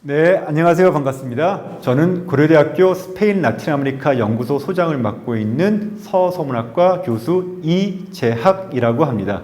네, 안녕하세요. 반갑습니다. 저는 고려대학교 스페인 라틴 아메리카 연구소 소장을 맡고 있는 서서문학과 교수 이재학이라고 합니다.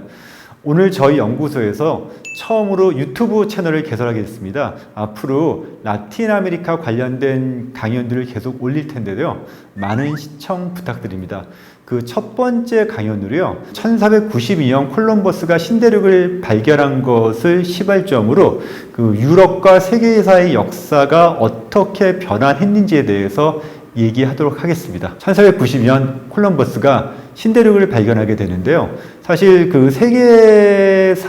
오늘 저희 연구소에서 처음으로 유튜브 채널을 개설하게 됐습니다. 앞으로 라틴 아메리카 관련된 강연들을 계속 올릴 텐데요. 많은 시청 부탁드립니다. 그 첫 번째 강연으로요. 1492년 콜럼버스가 신대륙을 발견한 것을 시발점으로 그 유럽과 세계사의 역사가 어떻게 변화했는지에 대해서 얘기하도록 하겠습니다. 1492년 콜럼버스가 신대륙을 발견하게 되는데요. 사실 그 세계사는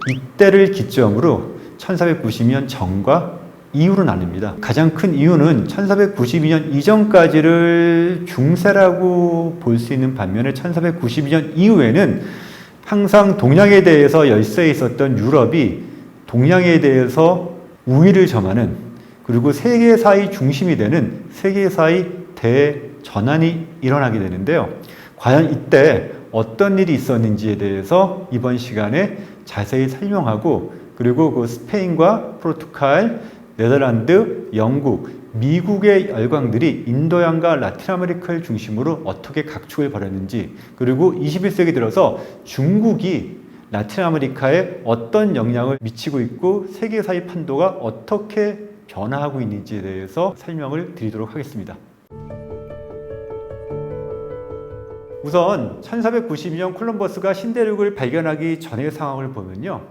이때를 기점으로 1492년 전과 이후로 나뉩니다. 가장 큰 이유는 1492년 이전까지를 중세라고 볼 수 있는 반면에 1492년 이후에는 항상 동양에 대해서 열세에 있었던 유럽이 동양에 대해서 우위를 점하는, 그리고 세계사의 중심이 되는 세계사의 대전환이 일어나게 되는데요. 과연 이때 어떤 일이 있었는지에 대해서 이번 시간에 자세히 설명하고, 그리고 그 스페인과 포르투갈, 네덜란드, 영국, 미국의 열강들이 인도양과 라틴 아메리카를 중심으로 어떻게 각축을 벌였는지, 그리고 21세기 들어서 중국이 라틴 아메리카에 어떤 영향을 미치고 있고 세계사의 판도가 어떻게 변화하고 있는지에 대해서 설명을 드리도록 하겠습니다. 우선 1492년 콜럼버스가 신대륙을 발견하기 전의 상황을 보면요.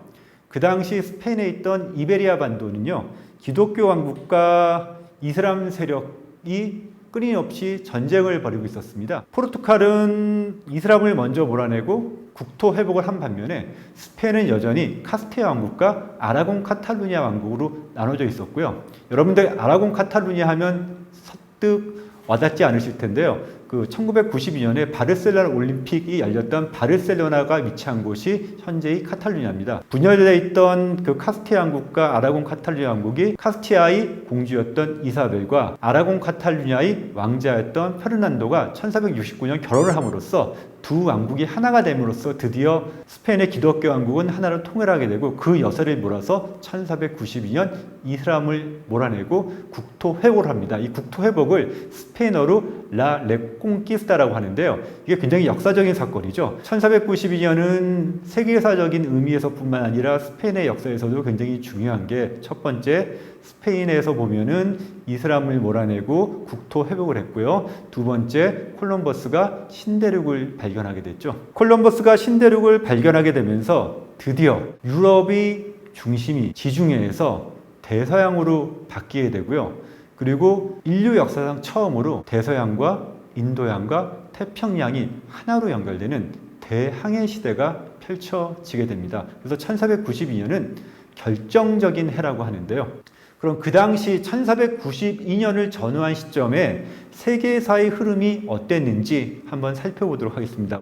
그 당시 스페인에 있던 이베리아 반도는요. 기독교 왕국과 이슬람 세력이 끊임없이 전쟁을 벌이고 있었습니다. 포르투갈은 이슬람을 먼저 몰아내고 국토 회복을 한 반면에 스페인은 여전히 카스티아 왕국과 아라곤 카탈루냐 왕국으로 나눠져 있었고요. 여러분들 아라곤 카탈루냐 하면 선뜻 와닿지 않으실 텐데요. 그 1992년에 바르셀로나 올림픽이 열렸던 바르셀로나가 위치한 곳이 현재의 카탈루냐입니다. 분열되어 있던 그 카스티아 왕국과 아라곤 카탈루냐 왕국이 카스티아의 공주였던 이사벨과 아라곤 카탈루냐의 왕자였던 페르난도가 1469년 결혼을 함으로써 두 왕국이 하나가 됨으로써 드디어 스페인의 기독교 왕국은 하나로 통일하게 되고, 그 여세를 몰아서 1492년 이슬람을 몰아내고 국토 회복을 합니다. 이 국토 회복을 스페인어로 라 레콩키스타라고 하는데요. 이게 굉장히 역사적인 사건이죠. 1492년은 세계사적인 의미에서뿐만 아니라 스페인의 역사에서도 굉장히 중요한 게, 첫 번째, 스페인에서 보면은 이슬람을 몰아내고 국토 회복을 했고요. 두 번째, 콜럼버스가 신대륙을 발견하게 됐죠. 콜럼버스가 신대륙을 발견하게 되면서 드디어 유럽의 중심이 지중해에서 대서양으로 바뀌게 되고요. 그리고 인류 역사상 처음으로 대서양과 인도양과 태평양이 하나로 연결되는 대항해 시대가 펼쳐지게 됩니다. 그래서 1492년은 결정적인 해라고 하는데요. 그럼 그 당시 1492년을 전후한 시점에 세계사의 흐름이 어땠는지 한번 살펴보도록 하겠습니다.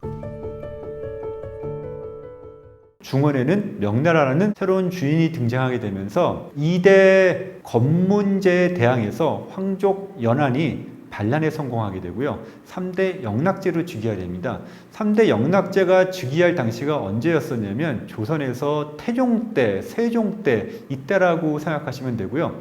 중원에는 명나라라는 새로운 주인이 등장하게 되면서 2대 검문제에 대항해서 황족 연안이 반란에 성공하게 되고요. 3대 영락제로 즉위하게 됩니다. 3대 영락제가 즉위할 당시가 언제였었냐면 조선에서 태종 때, 세종 때 이때라고 생각하시면 되고요.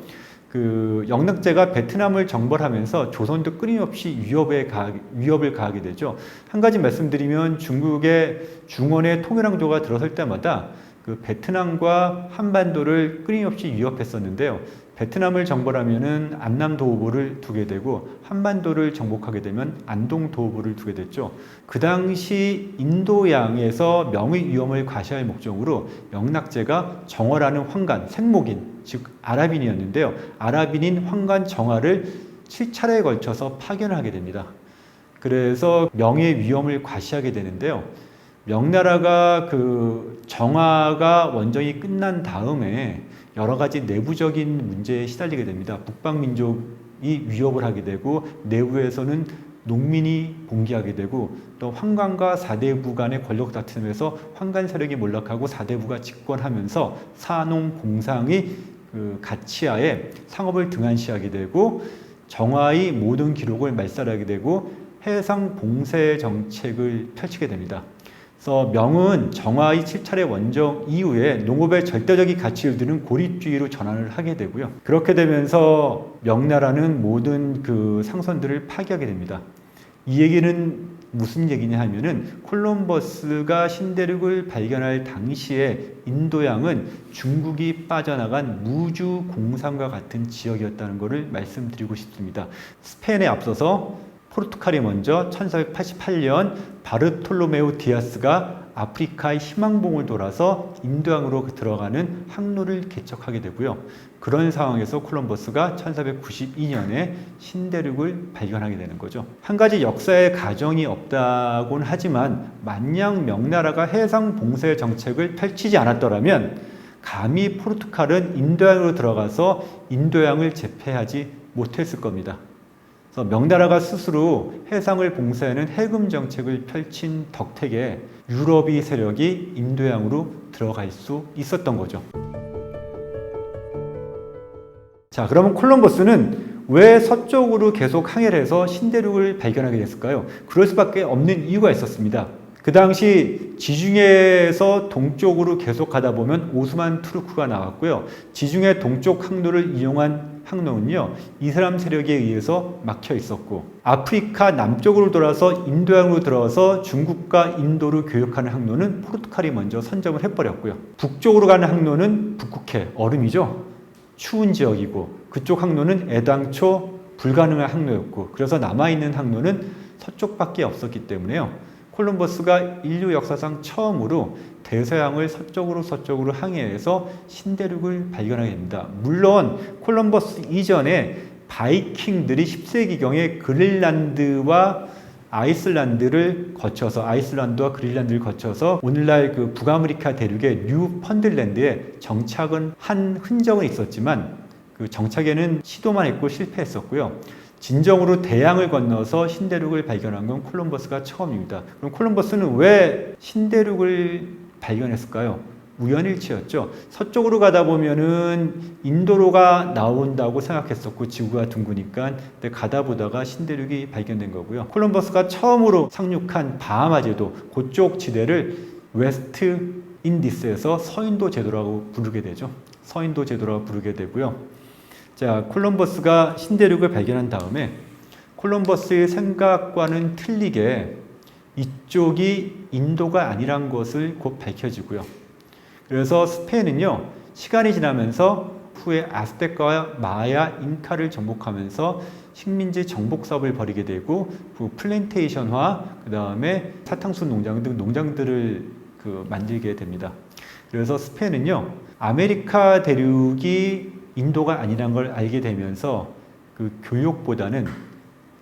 그 영락제가 베트남을 정벌하면서 조선도 끊임없이 위협을 가하게 되죠. 한 가지 말씀드리면 중국의 중원의 통일왕조가 들어설 때마다 그 베트남과 한반도를 끊임없이 위협했었는데요. 베트남을 정벌하면은 안남 도호보를 두게 되고, 한반도를 정복하게 되면 안동 도호보를 두게 됐죠. 그 당시 인도양에서 명의 위험을 과시할 목적으로 영락제가 정월하는 황관, 생목인, 즉 아랍인이었는데요. 아랍인인 황관 정화를 7차례에 걸쳐서 파견을 하게 됩니다. 그래서 명의 위험을 과시하게 되는데요. 명나라가 그 정화가 원정이 끝난 다음에 여러 가지 내부적인 문제에 시달리게 됩니다. 북방민족이 위협을 하게 되고, 내부에서는 농민이 봉기하게 되고, 또 황관과 사대부 간의 권력 다툼에서 황관 세력이 몰락하고 사대부가 집권하면서 사농 공상의 그 가치하에 상업을 등한시하게 되고, 정화의 모든 기록을 말살하게 되고 해상 봉쇄 정책을 펼치게 됩니다. 그래서 명은 정화의 7차례 원정 이후에 농업의 절대적인 가치를 두는 고립주의로 전환을 하게 되고요. 그렇게 되면서 명나라는 모든 그 상선들을 파기하게 됩니다. 이 얘기는 무슨 얘기냐 하면은 콜럼버스가 신대륙을 발견할 당시에 인도양은 중국이 빠져나간 무주 공산과 같은 지역이었다는 것을 말씀드리고 싶습니다. 스페인에 앞서서 포르투갈이 먼저 1488년 바르톨로메우 디아스가 아프리카의 희망봉을 돌아서 인도양으로 들어가는 항로를 개척하게 되고요. 그런 상황에서 콜럼버스가 1492년에 신대륙을 발견하게 되는 거죠. 한 가지 역사의 가정이 없다고는 하지만 만약 명나라가 해상 봉쇄 정책을 펼치지 않았더라면 감히 포르투갈은 인도양으로 들어가서 인도양을 제패하지 못했을 겁니다. 그래서 명나라가 스스로 해상을 봉쇄하는 해금 정책을 펼친 덕택에 유럽의 세력이 인도양으로 들어갈 수 있었던 거죠. 자, 그러면 콜럼버스는 왜 서쪽으로 계속 항해를 해서 신대륙을 발견하게 됐을까요? 그럴 수밖에 없는 이유가 있었습니다. 그 당시 지중해에서 동쪽으로 계속 가다 보면 오스만 투르크가 나왔고요. 지중해 동쪽 항로를 이용한 항로는요, 이슬람 세력에 의해서 막혀 있었고, 아프리카 남쪽으로 돌아서 인도양으로 들어서 중국과 인도를 교역하는 항로는 포르투갈이 먼저 선점을 해버렸고요. 북쪽으로 가는 항로는 북극해, 얼음이죠. 추운 지역이고, 그쪽 항로는 애당초 불가능한 항로였고, 그래서 남아있는 항로는 서쪽밖에 없었기 때문에요. 콜럼버스가 인류 역사상 처음으로 대서양을 서쪽으로 항해해서 신대륙을 발견하게 됩니다. 물론 콜럼버스 이전에 바이킹들이 10세기경에 그린란드와 아이슬란드와 그린란드를 거쳐서 오늘날 그 북아메리카 대륙의 뉴펀들랜드에 정착은 한 흔적은 있었지만 그 정착에는 시도만 했고 실패했었고요. 진정으로 대양을 건너서 신대륙을 발견한 건 콜럼버스가 처음입니다. 그럼 콜럼버스는 왜 신대륙을 발견했을까요? 우연일치였죠. 서쪽으로 가다 보면은 인도로가 나온다고 생각했었고 지구가 둥그니까 근데 가다 보다가 신대륙이 발견된 거고요. 콜럼버스가 처음으로 상륙한 바하마 제도 그쪽 지대를 웨스트 인디스에서 서인도 제도라고 부르게 되죠. 서인도 제도라고 부르게 되고요. 자, 콜럼버스가 신대륙을 발견한 다음에 콜럼버스의 생각과는 틀리게 이쪽이 인도가 아니란 것을 곧 밝혀지고요. 그래서 스페인은요, 시간이 지나면서 후에 아스텍과와 마야, 잉카를 정복하면서 식민지 정복 사업을 벌이게 되고 그 플랜테이션화, 그 다음에 사탕수수 농장 등 농장들을 만들게 됩니다. 그래서 스페인은요, 아메리카 대륙이 인도가 아니란 걸 알게 되면서 그 교육보다는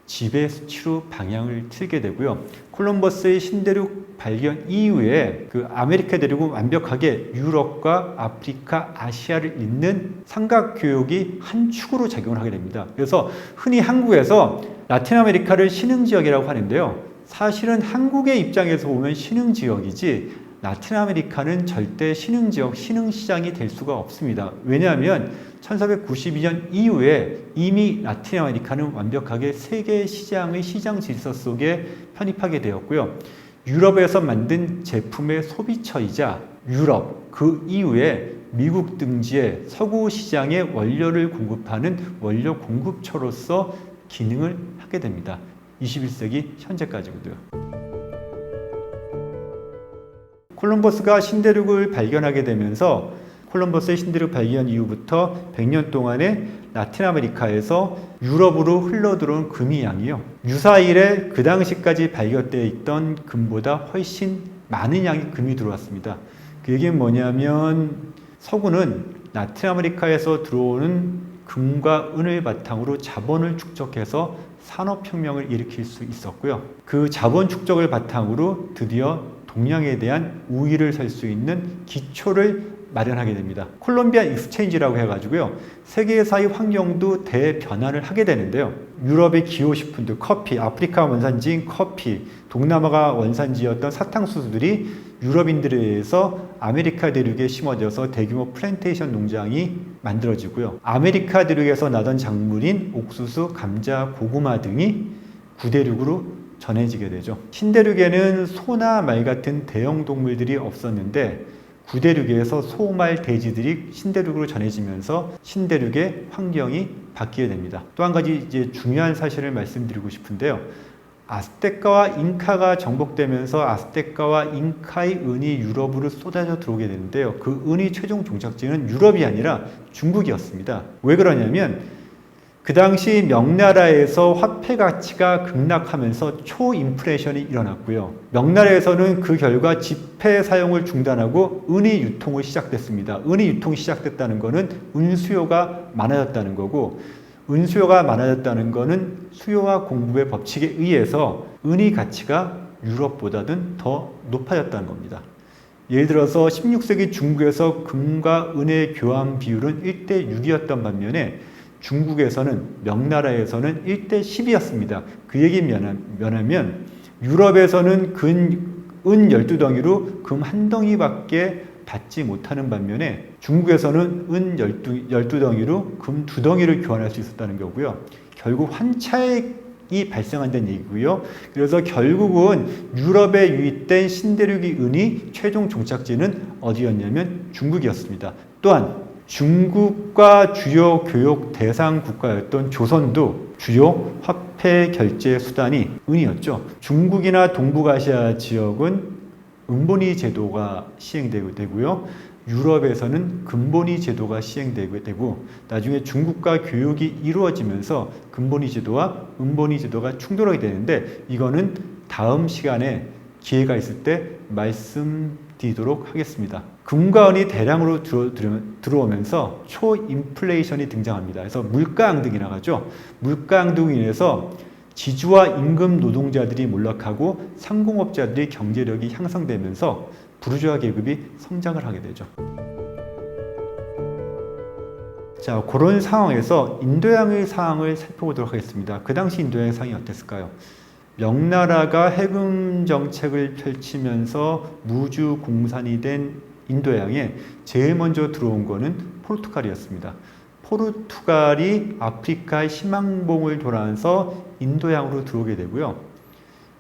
지배 수치로 방향을 틀게 되고요. 콜럼버스의 신대륙 발견 이후에 그 아메리카 대륙은 완벽하게 유럽과 아프리카, 아시아를 잇는 삼각 교육이 한 축으로 작용을 하게 됩니다. 그래서 흔히 한국에서 라틴 아메리카를 신흥 지역이라고 하는데요. 사실은 한국의 입장에서 보면 신흥 지역이지 라틴 아메리카는 절대 신흥 지역, 신흥 시장이 될 수가 없습니다. 왜냐하면 1492년 이후에 이미 라틴 아메리카는 완벽하게 세계 시장의 시장 질서 속에 편입하게 되었고요. 유럽에서 만든 제품의 소비처이자 유럽, 그 이후에 미국 등지의 서구 시장에 원료를 공급하는 원료 공급처로서 기능을 하게 됩니다. 21세기 현재까지도요. 콜럼버스가 신대륙을 발견하게 되면서 콜럼버스의 신대륙 발견 이후부터 100년 동안에 라틴 아메리카에서 유럽으로 흘러들어온 금의 양이요. 유사일에 그 당시까지 발견되어 있던 금보다 훨씬 많은 양의 금이 들어왔습니다. 그 얘기는 뭐냐면 서구는 라틴 아메리카에서 들어오는 금과 은을 바탕으로 자본을 축적해서 산업혁명을 일으킬 수 있었고요. 그 자본 축적을 바탕으로 드디어 동양에 대한 우위를 살 수 있는 기초를 마련하게 됩니다. 콜롬비아 익스체인지라고 해가지고요. 세계사의 환경도 대변화를 하게 되는데요. 유럽의 기호식품들, 커피, 아프리카 원산지인 커피, 동남아가 원산지였던 사탕수수들이 유럽인들에 의해서 아메리카 대륙에 심어져서 대규모 플랜테이션 농장이 만들어지고요. 아메리카 대륙에서 나던 작물인 옥수수, 감자, 고구마 등이 구대륙으로 전해지게 되죠. 신대륙에는 소나 말 같은 대형 동물들이 없었는데 구대륙에서 소, 말, 돼지들이 신대륙으로 전해지면서 신대륙의 환경이 바뀌게 됩니다. 또 한 가지 이제 중요한 사실을 말씀드리고 싶은데요. 아스테카와 잉카가 정복되면서 아스테카와 잉카의 은이 유럽으로 쏟아져 들어오게 되는데요. 그 은의 최종 종착지는 유럽이 아니라 중국이었습니다. 왜 그러냐면 그 당시 명나라에서 화폐 가치가 급락하면서 초인플레이션이 일어났고요. 명나라에서는 그 결과 지폐 사용을 중단하고 은의 유통을 시작됐습니다. 은의 유통이 시작됐다는 것은 은수요가 많아졌다는 거고, 은수요가 많아졌다는 것은 수요와 공급의 법칙에 의해서 은의 가치가 유럽보다는 더 높아졌다는 겁니다. 예를 들어서 16세기 중국에서 금과 은의 교환 비율은 1대 6이었던 반면에 중국에서는, 명나라에서는 1대 10이었습니다. 그 얘기는 뭐냐면 유럽에서는 은 12덩이로 금 1덩이밖에 받지 못하는 반면에 중국에서는 은 12덩이로 금 2덩이를 교환할 수 있었다는 거고요. 결국 환차익이 발생한다는 얘기고요. 그래서 결국은 유럽에 유입된 신대륙의 은이 최종 종착지는 어디였냐면 중국이었습니다. 또한 중국과 주요 교역 대상 국가였던 조선도 주요 화폐 결제 수단이 은이었죠. 중국이나 동북아시아 지역은 은본위 제도가 시행되고요. 유럽에서는 금본위 제도가 시행되고 나중에 중국과 교육이 이루어지면서 금본위 제도와 은본위 제도가 충돌하게 되는데 이거는 다음 시간에 기회가 있을 때 말씀드리도록 하겠습니다. 금과 은이 대량으로 들어오면서 초인플레이션이 등장합니다. 그래서 물가앙등이라고 하죠. 물가앙등으로 인해서 지주와 임금 노동자들이 몰락하고 상공업자들의 경제력이 향상되면서 부르주아 계급이 성장을 하게 되죠. 자, 그런 상황에서 인도양의 상황을 살펴보도록 하겠습니다. 그 당시 인도양의 상황이 어땠을까요? 명나라가 해금 정책을 펼치면서 무주 공산이 된 인도양에 제일 먼저 들어온 거는 포르투갈이었습니다. 포르투갈이 아프리카의 희망봉을 돌아서 인도양으로 들어오게 되고요.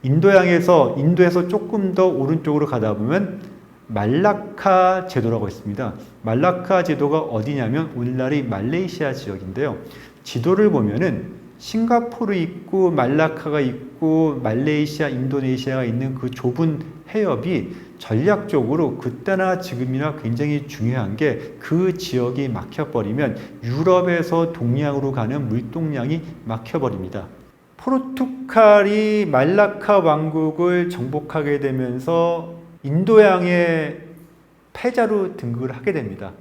인도에서 조금 더 오른쪽으로 가다 보면 말라카 제도라고 있습니다. 말라카 제도가 어디냐면 오늘날의 말레이시아 지역인데요. 지도를 보면은 싱가포르 있고 말라카가 있고 말레이시아, 인도네시아가 있는 그 좁은 해협이 전략적으로 그때나 지금이나 굉장히 중요한 게 그 지역이 막혀버리면 유럽에서 동양으로 가는 물동량이 막혀버립니다. 포르투갈이 말라카 왕국을 정복하게 되면서 인도양의 패자로 등극을 하게 됩니다.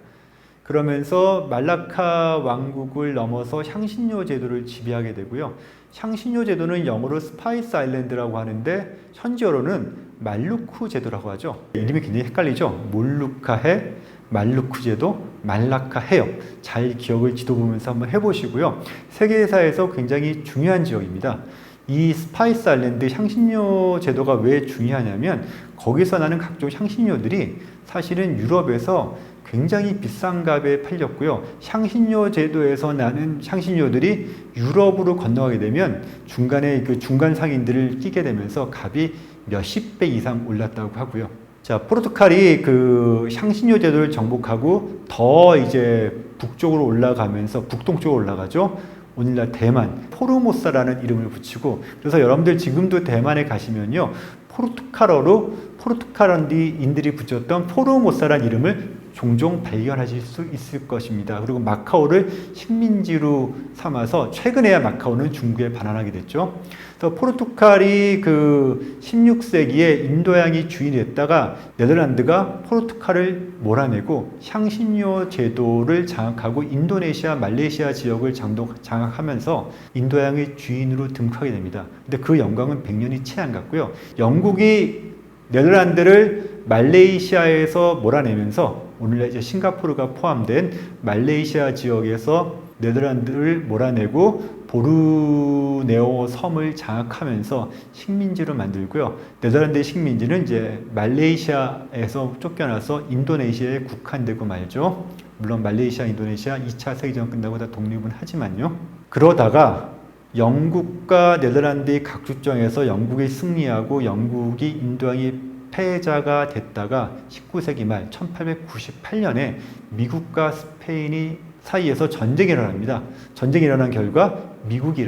그러면서 말라카 왕국을 넘어서 향신료 제도를 지배하게 되고요. 향신료 제도는 영어로 스파이스 아일랜드라고 하는데 현지어로는 말루쿠 제도라고 하죠. 이름이 굉장히 헷갈리죠. 몰루카해, 말루쿠 제도, 말라카 해역. 잘 기억을 지도 보면서 한번 해보시고요. 세계사에서 굉장히 중요한 지역입니다. 이 스파이스 아일랜드 향신료 제도가 왜 중요하냐면 거기서 나는 각종 향신료들이 사실은 유럽에서 굉장히 비싼 값에 팔렸고요. 향신료 제도에서 나는 향신료들이 유럽으로 건너가게 되면 중간에 그 중간 상인들을 끼게 되면서 값이 몇십 배 이상 올랐다고 하고요. 자, 포르투갈이 그 향신료 제도를 정복하고 더 이제 북쪽으로 올라가면서 북동쪽으로 올라가죠. 오늘날 대만, 포르모사라는 이름을 붙이고, 그래서 여러분들 지금도 대만에 가시면요. 포르투갈어로 포르투갈인들이 붙였던 포르모사라는 이름을 종종 발견하실 수 있을 것입니다. 그리고 마카오를 식민지로 삼아서 최근에야 마카오는 중국에 반환하게 됐죠. 그래서 포르투갈이 그 16세기에 인도양이 주인이 됐다가 네덜란드가 포르투갈을 몰아내고 향신료 제도를 장악하고 인도네시아, 말레이시아 지역을 장악하면서 인도양의 주인으로 등극하게 됩니다. 근데 그 영광은 100년이 채 안 갔고요. 영국이 네덜란드를 말레이시아에서 몰아내면서 오늘날 이제 싱가포르가 포함된 말레이시아 지역에서 네덜란드를 몰아내고 보르네오 섬을 장악하면서 식민지로 만들고요. 네덜란드의 식민지는 이제 말레이시아에서 쫓겨나서 인도네시아에 국한되고 말죠. 물론 말레이시아, 인도네시아 2차 세계대전 끝나고 다 독립은 하지만요. 그러다가 영국과 네덜란드의 각주정에서 영국이 승리하고 영국이 인도양이 패자가 됐다가 19세기 말 1898년에 미국과 스페인이 사이에서 전쟁이 일어납니다. 전쟁이 일어난 결과 미국이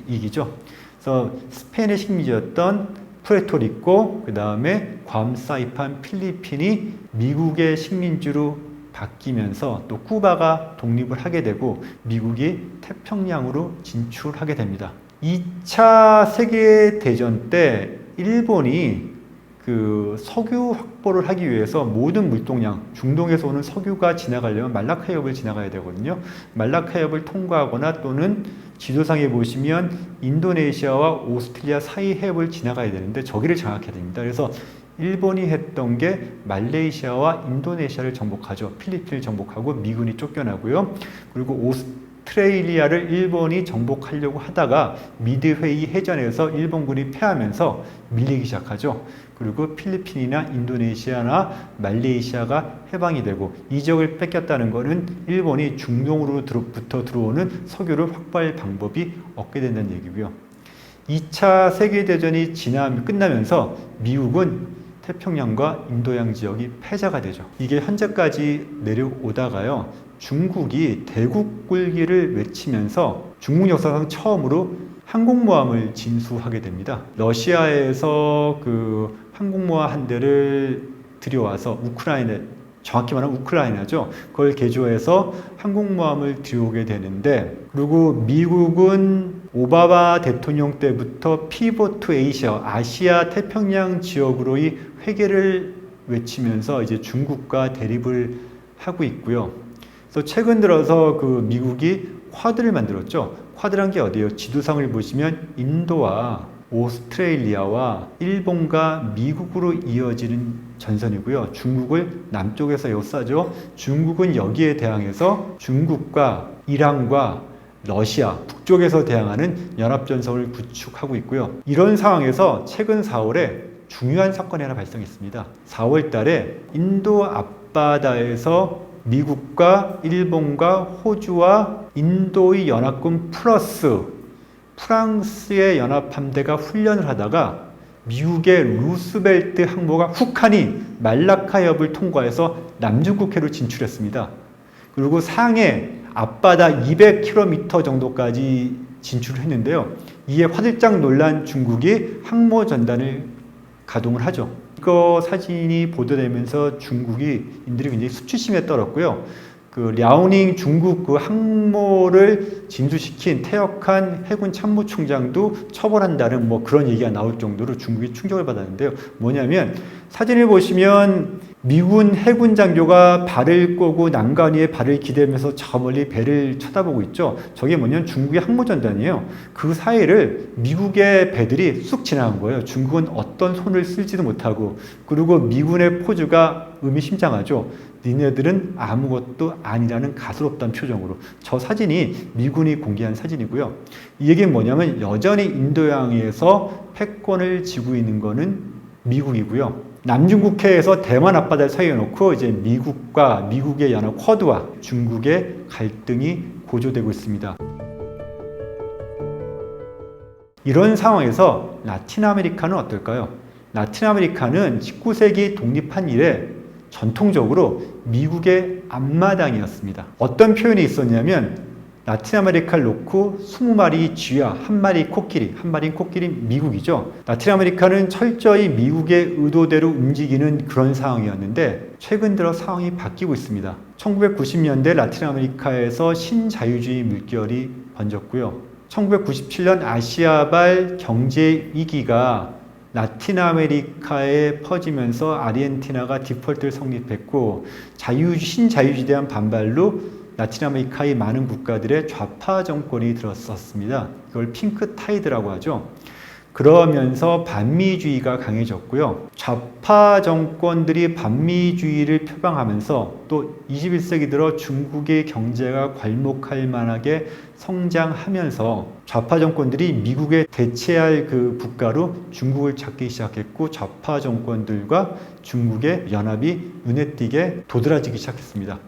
이기죠. 그래서 스페인의 식민지였던 푸에르토리코, 그 다음에 괌, 사이판, 필리핀이 미국의 식민지로 바뀌면서 또 쿠바가 독립을 하게 되고 미국이 태평양으로 진출하게 됩니다. 2차 세계대전 때 일본이 그 석유 확보를 하기 위해서 모든 물동량, 중동에서 오는 석유가 지나가려면 말라카 해협을 지나가야 되거든요. 말라카 해협을 통과하거나 또는 지도상에 보시면 인도네시아와 오스트리아 사이 해협을 지나가야 되는데 저기를 장악해야 됩니다. 그래서 일본이 했던 게 말레이시아와 인도네시아를 정복하죠. 필리핀을 정복하고 미군이 쫓겨나고요. 그리고 오스트레일리아를 일본이 정복하려고 하다가 미드웨이 해전에서 일본군이 패하면서 밀리기 시작하죠. 그리고 필리핀이나 인도네시아나 말레이시아가 해방이 되고 이 지역을 뺏겼다는 것은 일본이 중동으로부터 들어오는 석유를 확보할 방법이 없게 된다는 얘기고요. 2차 세계대전이 끝나면서 미국은 태평양과 인도양 지역이 패자가 되죠. 이게 현재까지 내려오다가요. 중국이 대국굴기를 외치면서 중국 역사상 처음으로 항공모함을 진수하게 됩니다. 러시아에서 그 항공모함 한 대를 들여와서 우크라이나, 정확히 말하면 우크라이나죠. 그걸 개조해서 항공모함을 들여오게 되는데, 그리고 미국은 오바마 대통령 때부터 피보트 에이시아, 아시아 태평양 지역으로의 회계를 외치면서 이제 중국과 대립을 하고 있고요. 그래서 최근 들어서 그 미국이 쿼드를 만들었죠. 쿼드란 게 어디예요? 지도상을 보시면 인도와 오스트레일리아와 일본과 미국으로 이어지는 전선이고요. 중국을 남쪽에서 역사죠. 중국은 여기에 대항해서 중국과 이란과 러시아 북쪽에서 대항하는 연합전선을 구축하고 있고요. 이런 상황에서 최근 4월에 중요한 사건이 하나 발생했습니다. 4월 달에 인도 앞바다에서 미국과 일본과 호주와 인도의 연합군 플러스 프랑스의 연합함대가 훈련을 하다가 미국의 루스벨트 항모가 훅하니 말라카 해협을 통과해서 남중국해로 진출했습니다. 그리고 상해 앞바다 200km 정도까지 진출했는데요. 이에 화들짝 놀란 중국이 항모 전단을 가동을 하죠. 이거 사진이 보도되면서 인들이 굉장히 수치심에 떨었고요. 그 랴오닝 중국 그 항모를 진수시킨 퇴역한 해군 참모총장도 처벌한다는 뭐 그런 얘기가 나올 정도로 중국이 충격을 받았는데요. 뭐냐면 사진을 보시면 미군 해군 장교가 발을 꼬고 난간 위에 발을 기대면서 저 멀리 배를 쳐다보고 있죠. 저게 뭐냐면 중국의 항모전단이에요. 그 사이를 미국의 배들이 쑥 지나간 거예요. 중국은 어떤 손을 쓸지도 못하고, 그리고 미군의 포즈가 의미심장하죠. 니네들은 아무것도 아니라는 가스롭다는 표정으로. 저 사진이 미군이 공개한 사진이고요. 이 얘기는 뭐냐면 여전히 인도양에서 패권을 쥐고 있는 거는 미국이고요. 남중국해에서 대만 앞바다를 사이에 놓고 이제 미국의 연합 쿼드와 중국의 갈등이 고조되고 있습니다. 이런 상황에서 라틴 아메리카는 어떨까요? 라틴 아메리카는 19세기 독립한 이래 전통적으로 미국의 앞마당이었습니다. 어떤 표현이 있었냐면 라틴 아메리카를 놓고 20마리 쥐와 한 마리 코끼리, 한 마리는 코끼리 미국이죠. 라틴 아메리카는 철저히 미국의 의도대로 움직이는 그런 상황이었는데 최근 들어 상황이 바뀌고 있습니다. 1990년대 라틴 아메리카에서 신자유주의 물결이 번졌고요. 1997년 아시아발 경제 위기가 라틴 아메리카에 퍼지면서 아르헨티나가 디폴트를 성립했고 신자유주의에 대한 반발로 라틴 아메리카의 많은 국가들의 좌파 정권이 들었었습니다. 이걸 핑크 타이드라고 하죠. 그러면서 반미주의가 강해졌고요. 좌파 정권들이 반미주의를 표방하면서 또 21세기 들어 중국의 경제가 괄목할 만하게 성장하면서 좌파 정권들이 미국에 대체할 그 국가로 중국을 찾기 시작했고, 좌파 정권들과 중국의 연합이 눈에 띄게 도드라지기 시작했습니다.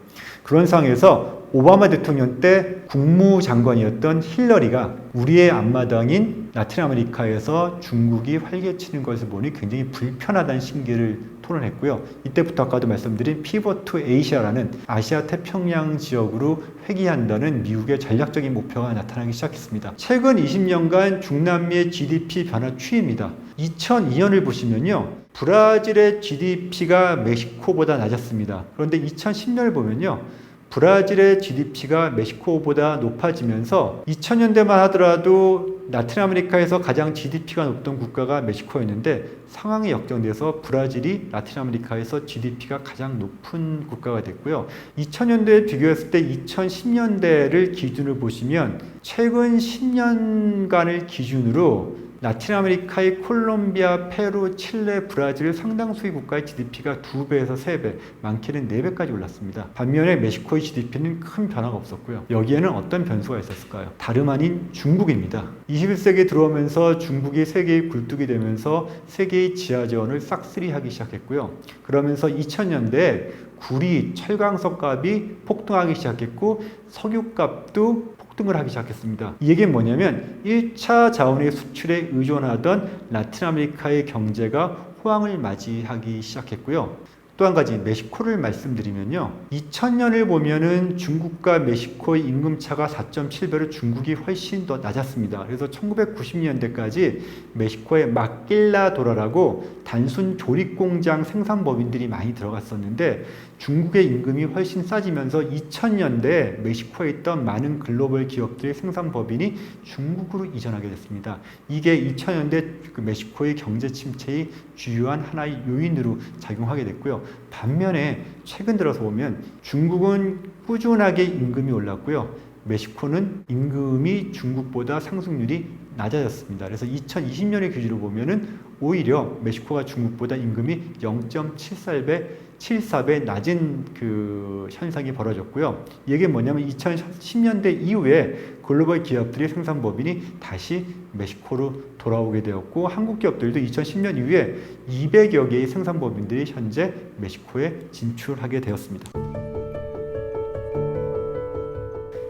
그런 상황에서 오바마 대통령 때 국무장관이었던 힐러리가 우리의 앞마당인 라틴 아메리카에서 중국이 활개치는 것을 보니 굉장히 불편하다는 심기를 토론했고요. 이때부터 아까도 말씀드린 피벗 투 에이시아라는 아시아 태평양 지역으로 회귀한다는 미국의 전략적인 목표가 나타나기 시작했습니다. 최근 20년간 중남미의 GDP 변화 추이입니다. 2002년을 보시면요, 브라질의 GDP가 멕시코보다 낮았습니다. 그런데 2010년을 보면요, 브라질의 GDP가 멕시코보다 높아지면서 2000년대만 하더라도 라틴 아메리카에서 가장 GDP가 높던 국가가 멕시코였는데, 상황이 역전돼서 브라질이 라틴 아메리카에서 GDP가 가장 높은 국가가 됐고요. 2000년대에 비교했을 때 2010년대를 기준으로 보시면 최근 10년간을 기준으로 라틴 아메리카의 콜롬비아, 페루, 칠레, 브라질 상당수의 국가의 GDP가 2배에서 3배, 많게는 4배까지 올랐습니다. 반면에 멕시코의 GDP는 큰 변화가 없었고요. 여기에는 어떤 변수가 있었을까요? 다름 아닌 중국입니다. 21세기에 들어오면서 중국이 세계의 굴뚝이 되면서 세계의 지하재원을 싹쓸이하기 시작했고요. 그러면서 2000년대에 구리, 철강석 값이 폭등하기 시작했고, 석유값도 폭등을 하기 시작했습니다. 이 얘기는 뭐냐면 1차 자원의 수출에 의존하던 라틴 아메리카의 경제가 호황을 맞이하기 시작했고요. 또 한 가지 멕시코를 말씀드리면요, 2000년을 보면은 중국과 멕시코의 임금차가 4.7배로 중국이 훨씬 더 낮았습니다. 그래서 1990년대까지 멕시코에 마낄라도라라고 단순 조립공장 생산법인들이 많이 들어갔었는데, 중국의 임금이 훨씬 싸지면서 2000년대에 멕시코에 있던 많은 글로벌 기업들의 생산법인이 중국으로 이전하게 됐습니다. 이게 2000년대 그 멕시코의 경제 침체의 주요한 하나의 요인으로 작용하게 됐고요. 반면에 최근 들어서 보면 중국은 꾸준하게 임금이 올랐고요. மெxi코는 임금이 중국보다 상승률이 낮아졌습니다. 그래서 2020년의 기준으로 보면은 오히려 멕시코가 중국보다 임금이 0.74배 낮은 그 현상이 벌어졌고요. 이게 뭐냐면 2010년대 이후에 글로벌 기업들의 생산법인이 다시 멕시코로 돌아오게 되었고, 한국 기업들도 2010년 이후에 200여 개의 생산법인들이 현재 멕시코에 진출하게 되었습니다.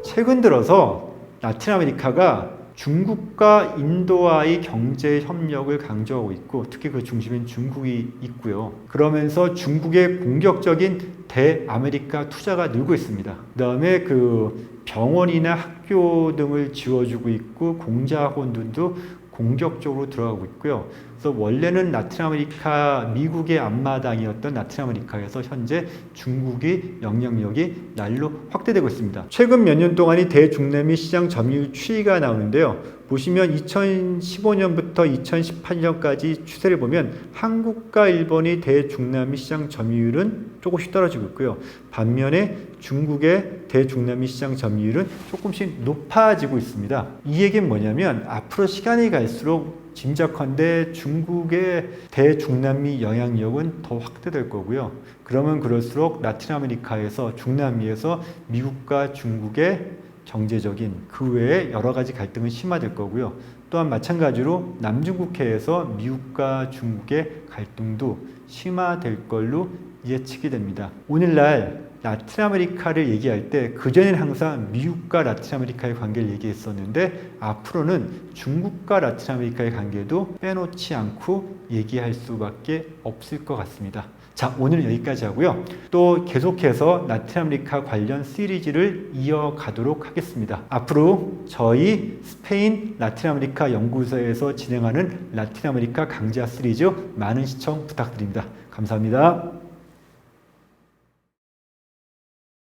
최근 들어서 라틴 아메리카가 중국과 인도와의 경제 협력을 강조하고 있고, 특히 그 중심엔 중국이 있고요. 그러면서 중국의 공격적인 대아메리카 투자가 늘고 있습니다. 그 다음에 그 병원이나 학교 등을 지어주고 있고, 공자학원들도 공격적으로 들어가고 있고요. 그래서 원래는 라틴 아메리카, 미국의 앞마당이었던 라틴 아메리카에서 현재 중국의 영향력이 날로 확대되고 있습니다. 최근 몇 년 동안이 대중남미 시장 점유율 추이가 나오는데요. 보시면 2015년부터 2018년까지 추세를 보면 한국과 일본의 대중남미 시장 점유율은 조금씩 떨어지고 있고요. 반면에 중국의 대중남미 시장 점유율은 조금씩 높아지고 있습니다. 이 얘기는 뭐냐면 앞으로 시간이 갈수록 짐작컨대 중국의 대중남미 영향력은 더 확대될 거고요. 그러면 그럴수록 라틴 아메리카에서, 중남미에서 미국과 중국의 경제적인 그 외에 여러 가지 갈등은 심화될 거고요. 또한 마찬가지로 남중국해에서 미국과 중국의 갈등도 심화될 걸로 예측이 됩니다. 오늘날 라틴 아메리카를 얘기할 때 그전에는 항상 미국과 라틴 아메리카의 관계를 얘기했었는데, 앞으로는 중국과 라틴 아메리카의 관계도 빼놓지 않고 얘기할 수밖에 없을 것 같습니다. 자, 오늘은 여기까지 하고요. 또 계속해서 라틴 아메리카 관련 시리즈를 이어가도록 하겠습니다. 앞으로 저희 스페인 라틴 아메리카 연구소에서 진행하는 라틴 아메리카 강좌 시리즈 많은 시청 부탁드립니다. 감사합니다.